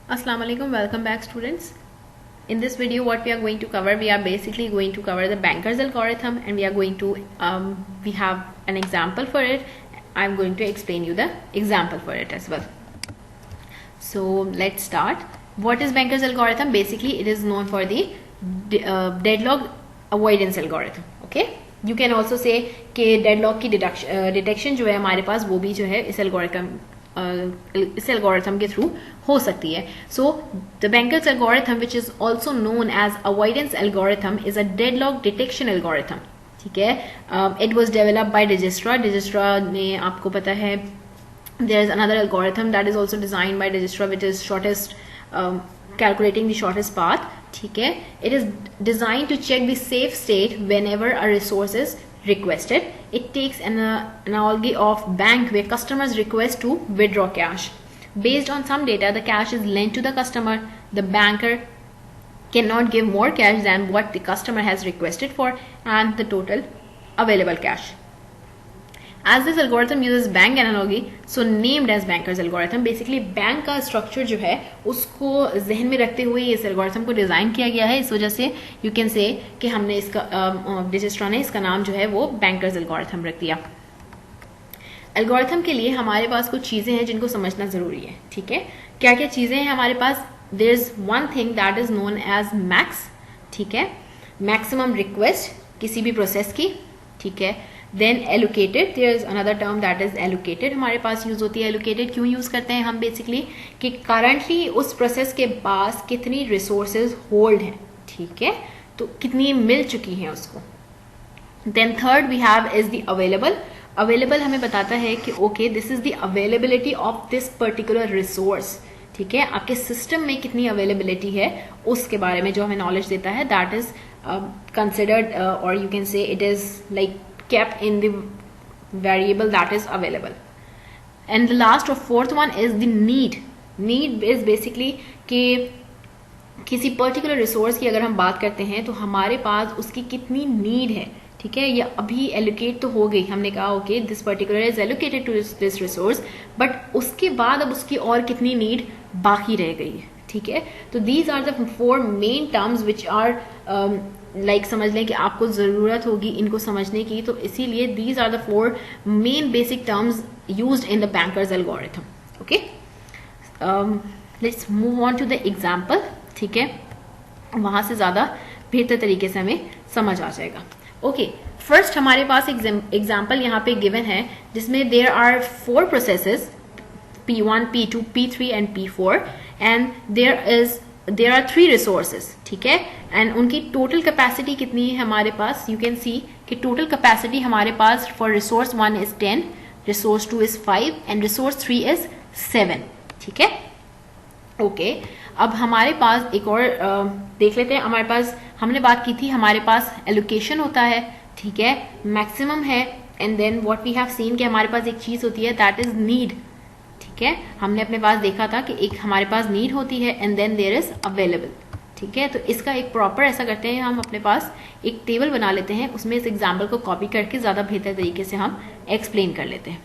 Assalamu alaikum, welcome back students. In this video what we are going to cover, we are basically going to cover the banker's algorithm, and we are going to we have an example for it. I'm going to explain you the example for it as well. So let's start. What is banker's algorithm? Basically it is known for the deadlock avoidance algorithm. Okay, you can also say कि deadlock की detection जो है हमारे पास वो भी जो है इस algorithm के थ्रू हो सकती है. So the banker's algorithm, which is also known as avoidance algorithm, is a deadlock detection algorithm. ठीक है, it was developed by Dijkstra. Dijkstra ने आपको पता है there is another algorithm that is also designed by Dijkstra, which is shortest calculating the shortest path. ठीक है, it is designed to check the safe state whenever a resource is requested. It takes an analogy of bank where customers request to withdraw cash. Based on some data, the cash is lent to the customer. The banker cannot give more cash than what the customer has requested for and the total available cash. As this algorithm uses bank analogy, so named as banker's algorithm, basically bank का structure जो है उसको जहन में रखते हुए इस algorithm को डिज़ाइन किया गया है. इस वजह से you can say कि हमने इसका Dijkstra ने इसका नाम जो है वो banker's algorithm रख दिया. algorithm के लिए हमारे पास कुछ चीज़ें हैं जिनको समझना ज़रूरी है. ठीक है, क्या क्या चीज़ें हैं हमारे पास? there is one thing that is known as max. ठीक है, maximum request किसी भी प्रोसेस की. ठीक है, then allocated, there is another term that is allocated. हमारे पास यूज होती है allocated. क्यों यूज करते हैं हम? बेसिकली कि करंटली उस प्रोसेस के पास कितनी रिसोर्सेज होल्ड हैं. ठीक है, तो कितनी मिल चुकी हैं उसको. then third we have is the available. available हमें बताता है कि okay, this is the availability of this particular resource. ठीक है, आपके सिस्टम में कितनी अवेलेबिलिटी है उसके बारे में जो हमें नॉलेज देता है. दैट इज कंसिडर्ड और you can say it is like kept in the variable that is available. And the last or fourth one is the need. Need is basically कि किसी पर्टिकुलर रिसोर्स की अगर हम बात करते हैं तो हमारे पास उसकी कितनी नीड है. ठीक है, ये अभी एलोकेट तो हो गई, हमने कहा okay this particular is allocated to this resource, but उसके बाद अब उसकी और कितनी नीड बाकी रह गई है. ठीक है, तो these are the four main terms which are like समझ लें कि आपको ज़रूरत होगी इनको समझने की, तो इसीलिए these are the four main basic terms used in the banker's algorithm. Okay, let's move on to the example. ठीक है, वहाँ से ज़्यादा बेहतर तरीके से हमें समझ आ जाएगा. ओके, फर्स्ट हमारे पास एग्जाम्पल यहाँ पे गिवन है जिसमें there are 4 processes P1, P2, P3 and P4 and there are 3 resources. ठीक है, एंड उनकी टोटल कैपेसिटी कितनी है हमारे पास? यू कैन सी कि टोटल कैपेसिटी हमारे पास for resource 1 is 10, resource 2 is 5 and resource 3 is 7. ठीक है, ओके, अब हमारे पास एक और देख लेते हैं. हमारे पास हमने बात की थी हमारे पास एलोकेशन होता है. ठीक है, मैक्सिमम है, and then what we have seen कि हमारे पास एक चीज होती है दैट इज नीड. ठीक है, हमने अपने पास देखा था कि एक हमारे पास नीड होती है and then there is available. ठीक है, तो इसका एक प्रॉपर ऐसा करते हैं, हम अपने पास एक टेबल बना लेते हैं, उसमें इस एग्जाम्पल को कॉपी करके ज़्यादा बेहतर तरीके से हम एक्सप्लेन कर लेते हैं.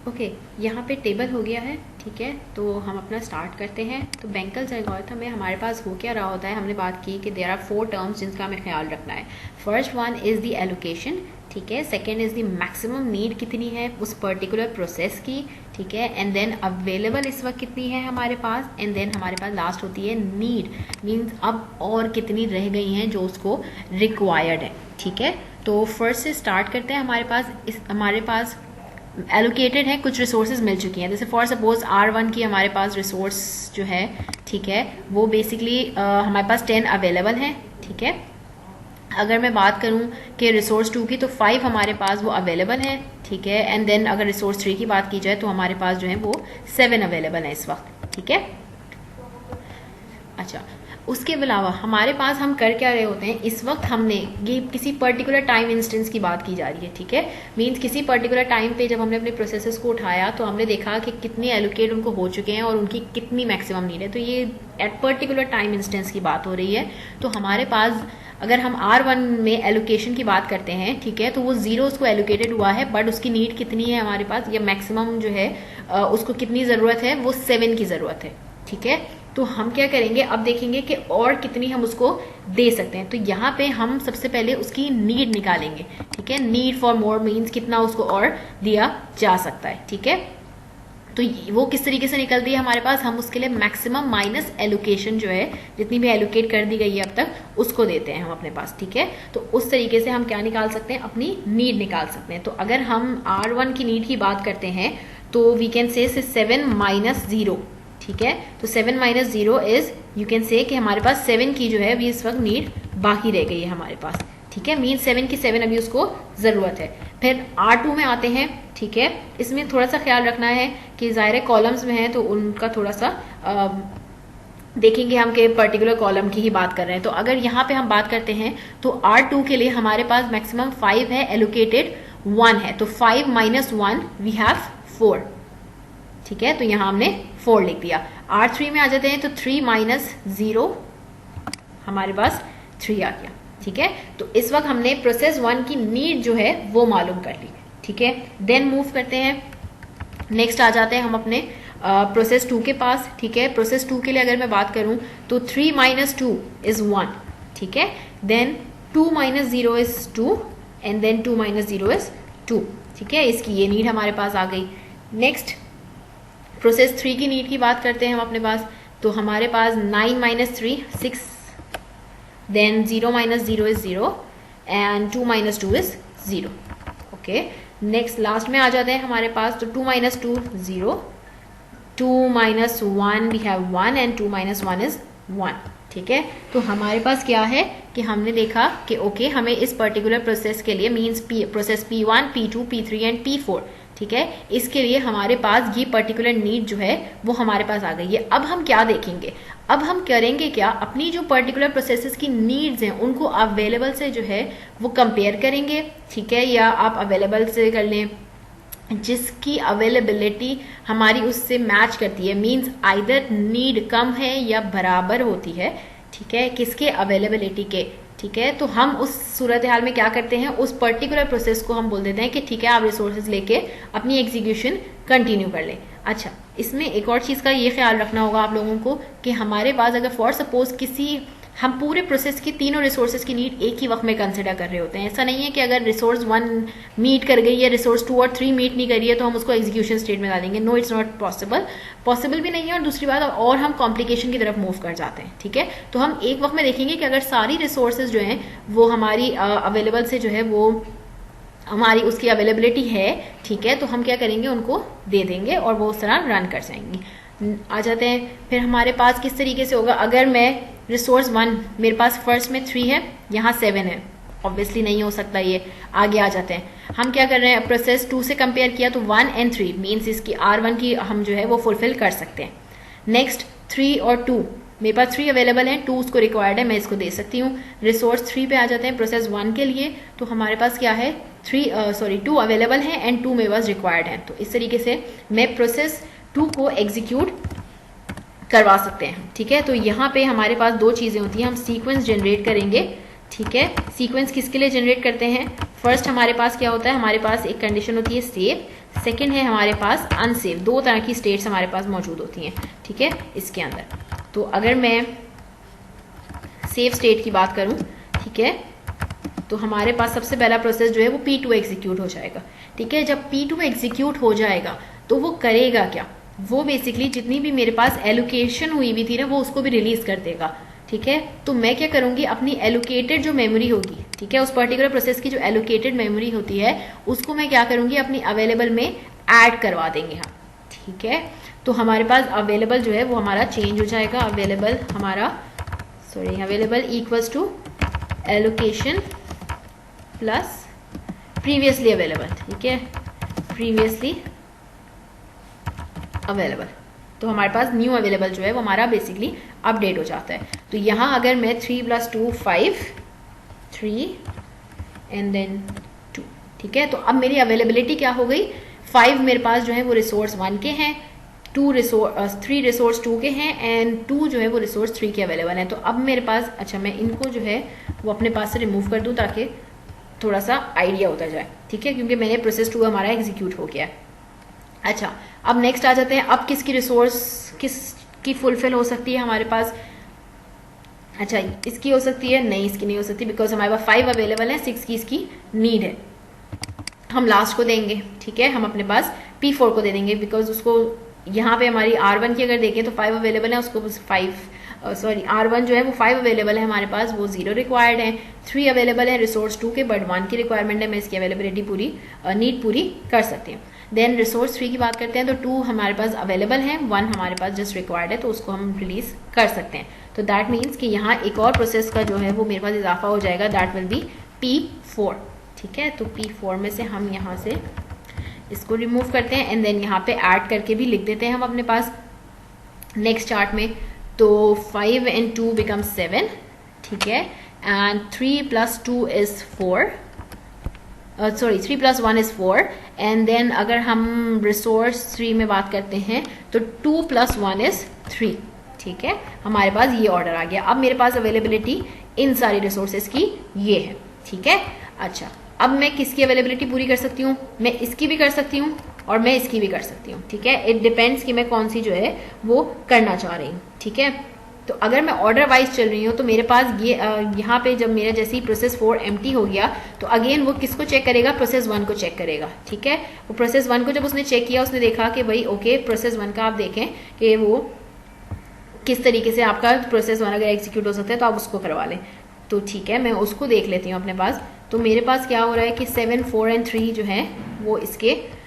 ओके, यहाँ पे टेबल हो गया है. ठीक है, तो हम अपना स्टार्ट करते हैं. तो बैंकर्स एल्गोरिथम में हमारे पास हो क्या रहा होता है? हमने बात की कि देयर आर 4 टर्म्स जिनका हमें ख्याल रखना है. First one is the allocation. ठीक है, second is the maximum need कितनी है उस पर्टिकुलर प्रोसेस की. ठीक है, एंड देन अवेलेबल इस वक्त कितनी है हमारे पास, एंड देन हमारे पास लास्ट होती है नीड, मीन्स अब और कितनी रह गई हैं जो उसको रिक्वायर्ड है. ठीक है, तो फर्स्ट से स्टार्ट करते हैं. हमारे पास एलोकेटेड है, कुछ रिसोर्सेज मिल चुकी हैं. जैसे फॉर सपोज R1 की हमारे पास रिसोर्स जो है, ठीक है, वो बेसिकली हमारे पास 10 अवेलेबल है. ठीक है, अगर मैं बात करूं कि रिसोर्स 2 की तो 5 हमारे पास वो अवेलेबल है. ठीक है, एंड देन अगर रिसोर्स 3 की बात की जाए तो हमारे पास जो है वो 7 अवेलेबल है इस वक्त. ठीक है, अच्छा, उसके अलावा हमारे पास हम कर क्या रहे होते हैं इस वक्त? हमने ये किसी पर्टिकुलर टाइम इंस्टेंस की बात की जा रही है. ठीक है, मीन्स किसी पर्टिकुलर टाइम पे जब हमने अपने प्रोसेसेस को उठाया तो हमने देखा कि कितने एलोकेट उनको हो चुके हैं और उनकी कितनी मैक्सिमम नीड है. तो ये एट पर्टिकुलर टाइम इंस्टेंस की बात हो रही है. तो हमारे पास अगर हम R1 में एलोकेशन की बात करते हैं, ठीक है, तो वो 0 उसको एलोकेटेड हुआ है, बट उसकी नीड कितनी है हमारे पास, या मैक्सिमम जो है उसको कितनी ज़रूरत है, वो 7 की ज़रूरत है. ठीक है। तो हम क्या करेंगे, अब देखेंगे कि और कितनी हम उसको दे सकते हैं। तो यहाँ पे हम सबसे पहले उसकी नीड निकालेंगे, ठीक है। नीड फॉर मोर मीन्स कितना उसको और दिया जा सकता है, ठीक है। तो वो किस तरीके से निकलती है हमारे पास, हम उसके लिए मैक्सिमम माइनस एलोकेशन जो है, जितनी भी एलोकेट कर दी गई है अब तक, उसको देते हैं हम अपने पास, ठीक है। तो उस तरीके से हम क्या निकाल सकते हैं, अपनी नीड निकाल सकते हैं। तो अगर हम R1 की नीड की बात करते हैं तो वी कैन से 7 माइनस 0, ठीक है। तो 7 minus 0 is, you can say कि हमारे पास 7 की जो है अभी इस वक्त नीड बाकी रह गई है हमारे पास, ठीक है। मीन 7 की 7 अभी उसको जरूरत है। फिर R2 में आते हैं, ठीक है। इसमें थोड़ा सा ख्याल रखना है कि ज़ाहिर कॉलम्स में है तो उनका थोड़ा सा देखेंगे हम कि पर्टिकुलर कॉलम की ही बात कर रहे हैं। तो अगर यहाँ पे हम बात करते हैं तो R2 के लिए हमारे पास मैक्सिमम 5 है, एलोकेटेड 1 है। तो 5 माइनस 1 वी हैव 4, ठीक है। तो यहाँ हमने 4 लिख दिया। R3 में आ जाते हैं तो 3 माइनस 0 हमारे पास 3 आ गया, ठीक है। तो इस वक्त हमने प्रोसेस 1 की नीड जो है वो मालूम कर ली, ठीक है। देन मूव करते हैं, नेक्स्ट आ जाते हैं हम अपने प्रोसेस 2 के पास, ठीक है। प्रोसेस 2 के लिए अगर मैं बात करूं तो 3 माइनस 2 इज 1, ठीक है। Then 2 minus 0 is 2 and then 2 minus 0 is 2, ठीक है। इसकी ये नीड हमारे पास आ गई। नेक्स्ट प्रोसेस 3 की नीड की बात करते हैं हम अपने पास, तो हमारे पास 9 minus 3 6, then 0 minus 0 is 0 and 2 minus 2 is 0, okay. Next last में आ जाते हैं हमारे पास, तो 2 minus 2 0, 2 minus 1 we have 1 and 2 minus 1 is 1, ठीक है। तो हमारे पास क्या है कि हमने देखा कि ओके हमें इस पर्टिकुलर प्रोसेस के लिए means process P1, P2, P3 and P4, ठीक है, इसके लिए हमारे पास ये पर्टिकुलर नीड जो है वो हमारे पास आ गई है। अब हम क्या देखेंगे, अब हम करेंगे क्या, अपनी जो पर्टिकुलर प्रोसेसेस की नीड्स हैं उनको अवेलेबल से जो है वो कंपेयर करेंगे, ठीक है। या आप अवेलेबल से कर लें जिसकी अवेलेबिलिटी हमारी उससे मैच करती है, मींस आइदर नीड कम है या बराबर होती है, ठीक है, किसके, अवेलेबिलिटी के, ठीक है। तो हम उस सूरत हाल में क्या करते हैं, उस पर्टिकुलर प्रोसेस को हम बोल देते हैं कि ठीक है आप रिसोर्सेज लेके अपनी एग्जीक्यूशन कंटिन्यू कर लें। अच्छा, इसमें एक और चीज़ का ये ख्याल रखना होगा आप लोगों को कि हमारे पास अगर फॉर सपोज किसी, हम पूरे प्रोसेस की तीनों रिसोर्सेज की नीड एक ही वक्त में कंसिडर कर रहे होते हैं। ऐसा नहीं है कि अगर रिसोर्स 1 मीट कर गई है, रिसोर्स 2 और 3 मीट नहीं कर रही है तो हम उसको एग्जीक्यूशन स्टेट में डालेंगे। No, it's not possible, possible भी नहीं है। और दूसरी बात, और हम कॉम्प्लिकेशन की तरफ मूव कर जाते हैं, ठीक है। तो हम एक वक्त में देखेंगे कि अगर सारी रिसोर्सेज जो हैं वो हमारी अवेलेबल से जो है वो हमारी उसकी अवेलेबिलिटी है, ठीक है, तो हम क्या करेंगे, उनको दे देंगे और वो उस तरह रन कर जाएंगी। आ जाते हैं फिर हमारे पास किस तरीके से होगा, अगर मैं रिसोर्स 1 मेरे पास फर्स्ट में 3 है, यहाँ 7 है, ऑब्वियसली नहीं हो सकता ये। आगे आ जाते हैं, हम क्या कर रहे हैं, प्रोसेस 2 से कंपेयर किया तो 1 एंड 3 मीन्स इसकी R1 की हम जो है वो फुलफिल कर सकते हैं। नेक्स्ट 3 और 2, मेरे पास 3 अवेलेबल है, 2 उसको रिक्वायर्ड है, मैं इसको दे सकती हूँ। रिसोर्स 3 पे आ जाते हैं प्रोसेस 1 के लिए, तो हमारे पास क्या है, 2 अवेलेबल है एंड 2 मेरे पास रिक्वायर्ड है। तो इस तरीके से मैं प्रोसेस 2 को एग्जीक्यूट करवा सकते हैं, ठीक है। तो यहाँ पे हमारे पास 2 चीज़ें होती हैं, हम सीक्वेंस जनरेट करेंगे, ठीक है। सीक्वेंस किसके लिए जनरेट करते हैं, फर्स्ट हमारे पास क्या होता है, हमारे पास एक कंडीशन होती है सेव, सेकंड है हमारे पास अनसेव। 2 तरह की स्टेट्स हमारे पास मौजूद होती हैं, ठीक है, इसके अंदर। तो अगर मैं सेव स्टेट की बात करूं, ठीक है, तो हमारे पास सबसे पहला प्रोसेस जो है वो P2 एग्जीक्यूट हो जाएगा, ठीक है। जब P2 एग्जीक्यूट हो जाएगा तो वो करेगा क्या, वो बेसिकली जितनी भी मेरे पास एलोकेशन हुई भी थी ना वो उसको भी रिलीज कर देगा, ठीक है। तो मैं क्या करूंगी, अपनी एलोकेटेड जो मेमोरी होगी, ठीक है, उस पर्टिकुलर प्रोसेस की जो एलोकेटेड मेमोरी होती है उसको मैं क्या करूंगी, अपनी अवेलेबल में ऐड करवा देंगे हम, ठीक है। तो हमारे पास अवेलेबल जो है वो हमारा चेंज हो जाएगा, अवेलेबल हमारा available equals to allocation plus previously available, ठीक है, प्रीवियसली अवेलेबल। तो हमारे पास न्यू अवेलेबल जो है वो हमारा बेसिकली अपडेट हो जाता है। तो यहाँ अगर मैं 3 + 2 5, 3 एंड देन 2, ठीक है। तो अब मेरी अवेलेबिलिटी क्या हो गई, 5 मेरे पास जो है वो रिसोर्स 1 के हैं, 3 रिसोर्स 2 के हैं एंड 2 जो है वो रिसोर्स 3 के अवेलेबल हैं। तो अब मेरे पास, अच्छा मैं इनको जो है वो अपने पास से रिमूव कर दूँ ताकि थोड़ा सा आइडिया होता जाए, ठीक है, क्योंकि मैंने प्रोसेस 2 हमारा एग्जीक्यूट हो गया है। अच्छा, अब नेक्स्ट आ जाते हैं, अब की फुलफिल हो सकती है हमारे पास, अच्छा इसकी हो सकती है, नहीं इसकी नहीं हो सकती, बिकॉज हमारे पास 5 अवेलेबल है, 6 की इसकी नीड है, हम लास्ट को देंगे, ठीक है, हम अपने पास P4 को दे देंगे, बिकॉज उसको यहाँ पे हमारी R1 की अगर देखें तो 5 अवेलेबल है, उसको R1 जो है वो 5 अवेलेबल है हमारे पास, वो 0 रिक्वायर्ड है, 3 अवेलेबल है रिसोर्स 2 के, बट 1 की रिक्वायरमेंट है, मैं इसकी अवेलेबिलिटी पूरी नीड पूरी कर सकती हूँ। देन रिसोर्स 3 की बात करते हैं तो 2 हमारे पास अवेलेबल है, 1 हमारे पास जस्ट रिक्वायर्ड है, तो उसको हम रिलीज कर सकते हैं। तो दैट मीन्स कि यहाँ एक और प्रोसेस का जो है वो मेरे पास इजाफा हो जाएगा, दैट विल बी P4, ठीक है। तो P4 में से हम यहाँ से इसको रिमूव करते हैं एंड देन यहाँ पे ऐड करके भी लिख देते हैं हम अपने पास नेक्स्ट चार्ट में। तो 5 and 2 becomes 7, ठीक है, and 3 + 2 is 4, 3 + 1 is 4, and then अगर हम रिसोर्स 3 में बात करते हैं तो 2 + 1 is 3, ठीक है, हमारे पास ये ऑर्डर आ गया। अब मेरे पास अवेलेबिलिटी इन सारी रिसोर्सेज की ये है, ठीक है। अच्छा, अब मैं किसकी अवेलेबिलिटी पूरी कर सकती हूँ, मैं इसकी भी कर सकती हूँ और मैं इसकी भी कर सकती हूँ, ठीक है, इट डिपेंड्स कि मैं कौन सी जो है वो करना चाह रही हूँ, ठीक है। तो अगर मैं ऑर्डर वाइज चल रही हूँ तो मेरे पास ये यहाँ पे जब मेरा जैसे ही प्रोसेस 4 एम्प्टी हो गया तो अगेन वो किसको चेक करेगा, प्रोसेस 1 को चेक करेगा, ठीक है। वो प्रोसेस 1 को जब उसने चेक किया, उसने देखा कि भाई ओके प्रोसेस 1 का आप देखें कि वो किस तरीके से आपका प्रोसेस 1 अगर एग्जीक्यूट हो सकता है तो आप उसको करवा लें। तो ठीक है, मैं उसको देख लेती हूँ अपने पास। तो मेरे पास क्या हो रहा है कि 7, 4 and 3 जो है वो इसके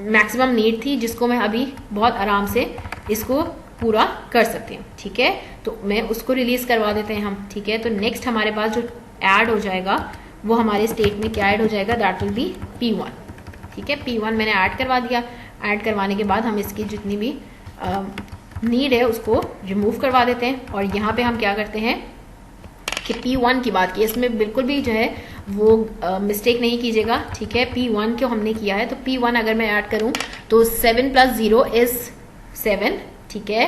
मैक्सिमम नीड थी, जिसको मैं अभी बहुत आराम से इसको पूरा कर सकती हूँ, ठीक है। तो मैं उसको रिलीज करवा देते हैं हम, ठीक है। तो नेक्स्ट हमारे पास जो ऐड हो जाएगा वो हमारे स्टेट में क्या ऐड हो जाएगा, दैट विल बी P1, ठीक है। P1 मैंने ऐड करवा दिया, ऐड करवाने के बाद हम इसकी जितनी भी नीड है उसको रिमूव करवा देते हैं। और यहाँ पे हम क्या करते हैं कि P1 की बात की, इसमें बिल्कुल भी जो है वो मिस्टेक नहीं कीजिएगा, ठीक है। P1 को हमने किया है, तो P1 अगर मैं ऐड करूं तो 7 + 0 is 7, ठीक है।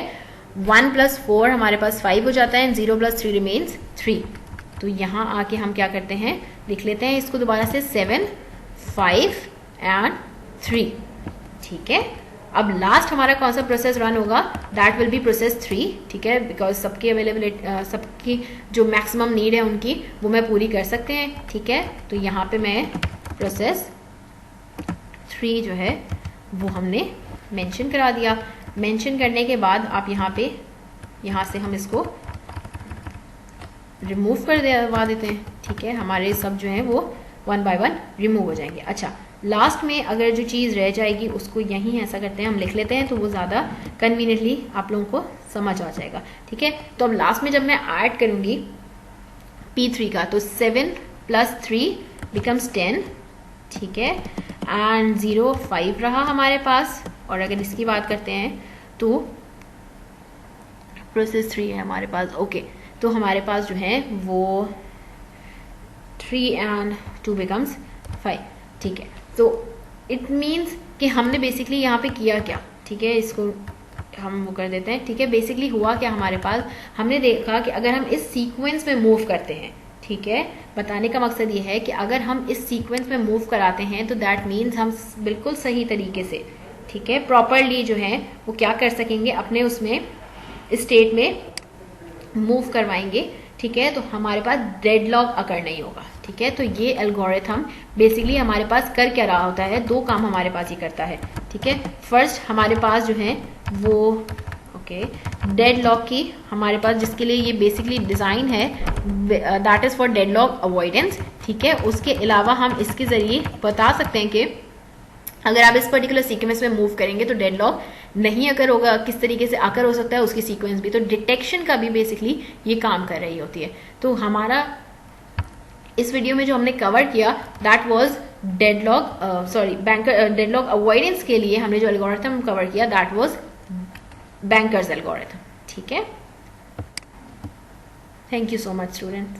1 + 4 हमारे पास 5 हो जाता है एंड 0 + 3 remains 3। तो यहाँ आके हम क्या करते हैं, लिख लेते हैं इसको दोबारा से 7, 5 and 3, ठीक है। अब लास्ट हमारा कौन सा प्रोसेस रन होगा, दैट विल बी प्रोसेस 3, ठीक है, बिकॉज सबकी अवेलेबिलिटी सबकी जो मैक्सिमम नीड है उनकी वो मैं पूरी कर सकते हैं, ठीक है। तो यहाँ पे मैं प्रोसेस 3 जो है वो हमने मेंशन करा दिया। मेंशन करने के बाद आप यहाँ से हम इसको रिमूव कर दवा देते हैं, ठीक है। हमारे सब जो है वो 1 by 1 रिमूव हो जाएंगे। अच्छा, लास्ट में अगर जो चीज़ रह जाएगी उसको यहीं ऐसा करते हैं, हम लिख लेते हैं, तो वो ज़्यादा कन्वीनियंटली आप लोगों को समझ आ जाएगा, ठीक है। तो अब लास्ट में जब मैं ऐड करूँगी P3 का, तो 7 + 3 becomes 10, ठीक है, एंड 0 5 रहा हमारे पास। और अगर इसकी बात करते हैं तो प्रोसेस 3 है हमारे पास, ओके। तो हमारे पास जो है वो 3 and 2 becomes 5, ठीक है। तो इट मीन्स कि हमने बेसिकली यहाँ पे किया क्या, ठीक है, इसको हम वो कर देते हैं, ठीक है। बेसिकली हुआ क्या हमारे पास, हमने देखा कि अगर हम इस सीक्वेंस में मूव करते हैं, ठीक है, बताने का मकसद ये है कि अगर हम इस सीक्वेंस में मूव कराते हैं तो दैट मीन्स हम बिल्कुल सही तरीके से, ठीक है, प्रॉपरली जो है वो क्या कर सकेंगे, अपने उसमें स्टेट में मूव करवाएंगे, ठीक है। तो हमारे पास डेडलॉक अकर नहीं होगा, ठीक है। तो ये एल्गोरिथम बेसिकली हमारे पास कर क्या रहा होता है, 2 काम हमारे पास ही करता है, ठीक है। फर्स्ट हमारे पास जो है वो ओके डेडलॉक की हमारे पास, जिसके लिए ये बेसिकली डिज़ाइन है, that is for deadlock avoidance, ठीक है। उसके अलावा हम इसके ज़रिए बता सकते हैं कि अगर आप इस पर्टिकुलर सीक्वेंस में मूव करेंगे तो डेडलॉक नहीं अकर होगा, किस तरीके से आकर हो सकता है उसकी सीक्वेंस भी, तो डिटेक्शन का भी बेसिकली ये काम कर रही होती है। तो हमारा इस वीडियो में जो हमने कवर किया दैट वाज डेडलॉक अवॉइडेंस के लिए हमने जो एल्गोरिथम कवर किया दैट वाज बैंकर्स एल्गोरिथम, ठीक है। Thank you so much students.